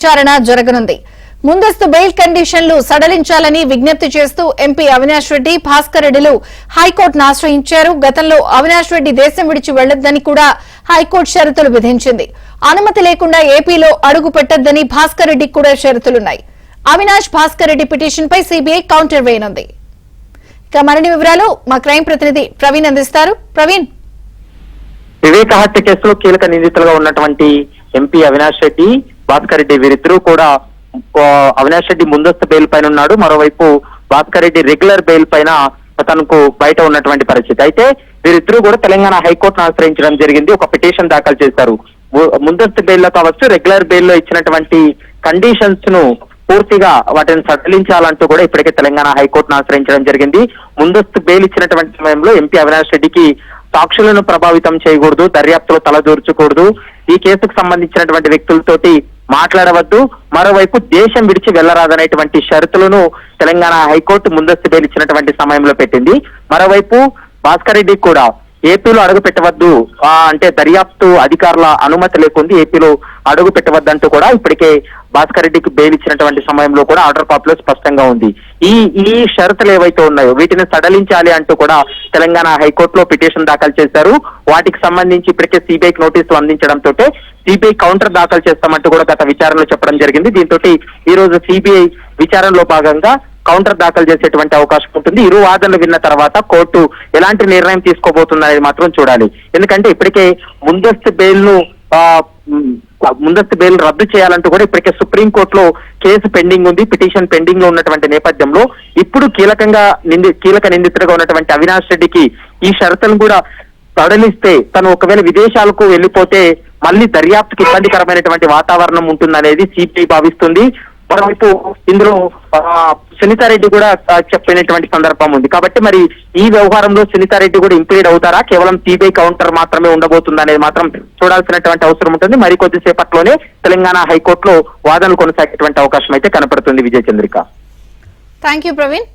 విచారణ జరగనుంది. ముందస్తు బెయిల్ కండిషన్లు సడలించాలని విజ్ఞప్తి చేస్తూ ఎంపీ అవినాష్ రెడ్డి, భాస్కర్ రెడ్డిలు హైకోర్టును ఆశ్రయించారు. గతంలో అవినాష్ రెడ్డి దేశం విడిచి వెళ్లొద్దని కూడా హైకోర్టు షరతులు విధించింది. అనుమతి లేకుండా ఏపీలో అడుగు పెట్టొద్దని భాస్కర్ రెడ్డికి కూడా షరతులున్నాయి. అవినాష్, భాస్కర్ రెడ్డి పిటిషన్ పై సిబిఐ కౌంటర్ వేయనుంది. ఇక మరిన్ని వివరాలు మా క్రైమ్ ప్రతినిధి ప్రవీణ్ అందిస్తారు. ప్రవీణ్, వివేక హత్య కేసులో కీలక నిందితులుగా ఉన్నటువంటి ఎంపీ అవినాష్ రెడ్డి, భాస్కర్ రెడ్డి వీరిద్దరూ కూడా అవినాష్ రెడ్డి ముందస్తు బెయిల్ పైన ఉన్నాడు. మరోవైపు భాస్కర్ రెడ్డి రెగ్యులర్ బెయిల్ పైన తనకు బయట ఉన్నటువంటి పరిస్థితి. అయితే వీరిద్దరూ కూడా తెలంగాణ హైకోర్టును ఆశ్రయించడం జరిగింది. ఒక పిటిషన్ దాఖలు చేశారు. ముందస్తు బెయిల్లో కావచ్చు, రెగ్యులర్ బెయిల్లో ఇచ్చినటువంటి కండిషన్స్ ను పూర్తిగా వాటిని సడలించాలంటూ కూడా ఇప్పటికే తెలంగాణ హైకోర్టును ఆశ్రయించడం జరిగింది. ముందస్తు బెయిల్ ఇచ్చినటువంటి సమయంలో ఎంపీ అవినాష్ రెడ్డికి సాక్షులను ప్రభావితం చేయకూడదు, దర్యాప్తులో తలదూర్చకూడదు, ఈ కేసుకు సంబంధించినటువంటి వ్యక్తులతోటి మాట్లాడవద్దు, మరోవైపు దేశం విడిచి వెళ్లరాదనేటువంటి షరతులను తెలంగాణ హైకోర్టు ముందస్తు బెయిల్ ఇచ్చినటువంటి సమయంలో పెట్టింది. మరోవైపు భాస్కర్ రెడ్డి కూడా ఏపీలో అడుగు పెట్టవద్దు, అంటే దర్యాప్తు అధికారుల అనుమతి లేకుంది ఏపీలో అడుగు పెట్టవద్దంటూ కూడా ఇప్పటికే భాస్కర్ రెడ్డికి బెయిల్ ఇచ్చినటువంటి సమయంలో కూడా ఆర్డర్ కాపీలో స్పష్టంగా ఉంది. ఈ షరతులు ఏవైతే ఉన్నాయో వీటిని సడలించాలి అంటూ కూడా తెలంగాణ హైకోర్టులో పిటిషన్ దాఖలు చేశారు. వాటికి సంబంధించి ఇప్పటికే సిబిఐకి నోటీసులు అందించడంతో సిబిఐ కౌంటర్ దాఖలు చేస్తామంటూ కూడా గత విచారణలో చెప్పడం జరిగింది. దీంతో ఈ రోజు సిబిఐ విచారణలో భాగంగా కౌంటర్ దాఖలు చేసేటువంటి అవకాశం ఉంటుంది. ఇరు వాదనలు విన్న తర్వాత కోర్టు ఎలాంటి నిర్ణయం తీసుకోబోతుందనేది మాత్రం చూడాలి. ఎందుకంటే ఇప్పటికే ముందస్తు బెయిల్ రద్దు చేయాలంటూ కూడా ఇప్పటికే సుప్రీంకోర్టులో కేసు పెండింగ్ ఉంది, పిటిషన్ పెండింగ్ లో ఉన్నటువంటి నేపథ్యంలో ఇప్పుడు కీలక నిందితుడిగా ఉన్నటువంటి అవినాష్ రెడ్డికి ఈ షరతులను కూడా సడలిస్తే తను ఒకవేళ విదేశాలకు వెళ్లిపోతే మళ్ళీ దర్యాప్తుకి ఇబ్బందికరమైనటువంటి వాతావరణం ఉంటుందనేది సిబిఐ భావిస్తుంది. మరోవైపు ఇందులో సునీతారెడ్డి కూడా చెప్పినటువంటి సందర్భం ఉంది. కాబట్టి మరి ఈ వ్యవహారంలో సునీతారెడ్డి కూడా ఇంప్లీడ్ అవుతారా, కేవలం సిబిఐ కౌంటర్ మాత్రమే ఉండబోతుందా అనేది మాత్రం చూడాల్సినటువంటి అవసరం ఉంటుంది. మరి కొద్దిసేపట్లోనే తెలంగాణ హైకోర్టులో వాదనలు కొనసాగేటువంటి అవకాశం అయితే కనపడుతుంది. విజయ చంద్రిక. Thank you Praveen.